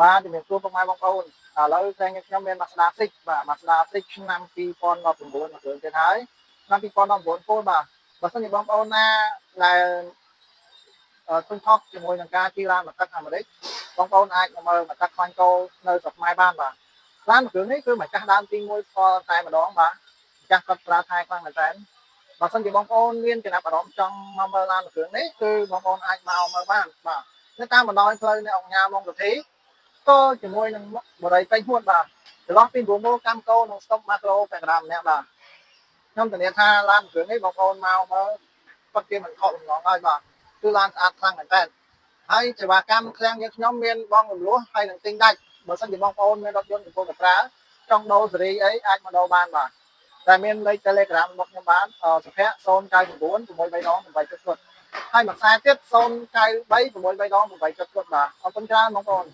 បាទជំរាបសួរពុកម៉ែបងប្អូនឥឡូវតែខ្ញុំមាន Mazda 6 បាទ Mazda 6ឆ្នាំ2019មកគ្រឿងទៀតហើយឆ្នាំ2019ពលបាទបើសិនជាបងប្អូនណាដែលទិញថប់ជាមួយនឹងការជិះឡានមកទឹកអាមេរិកបងប្អូនអាចមកមើលមកទឹកខ្លាញ់កោនៅស្រុកខ្មែរបានបាទឡានមួយគ្រឿងនេះគឺម្ចាស់ដើមទី1ផ្ទាល់តែម្ដងបាទម្ចាស់គាត់ប្រើថែខ្លាំងមែនតើបើសិនជាបងប្អូនមានចំណាប់អារម្មណ៍ចង់មកមើលឡានមួយគ្រឿងនេះគឺបងប្អូនអាចមកមើលបានបាទនៅតាមបណ្ដោយផ្លូវនៅអង្គការមកប្រទេសក៏ជាមួយនឹងបរិយាពេញហួតបាទចន្លោះពី9ម៉ោងកម្មកោនិងស្តុបម៉ាក្រូពាក់កណ្ដាលម្នាក់បាទខ្ញុំធានាថាឡានគ្រឿងនេះបងប្អូនមកមើលពិតជាមិនខកលំងហើយបាទគឺឡានស្អាតខ្លាំងមែនតើហើយសេវាកម្មឃ្លាំងយើងខ្ញុំមានបងរំលោះហើយនឹងទិញដាច់បើសិនជាបងប្អូនមានរថយន្តកំពុងតែប្រើចង់ដូរសេរីអីអាចមកដូរបានបាទតែមានលេខ Telegram របស់ខ្ញុំបានសុភ័ក្រ099 632 870ហើយមួយខ្សែទៀត093 632 870បាទអរគុណច្រើនបងប្អូន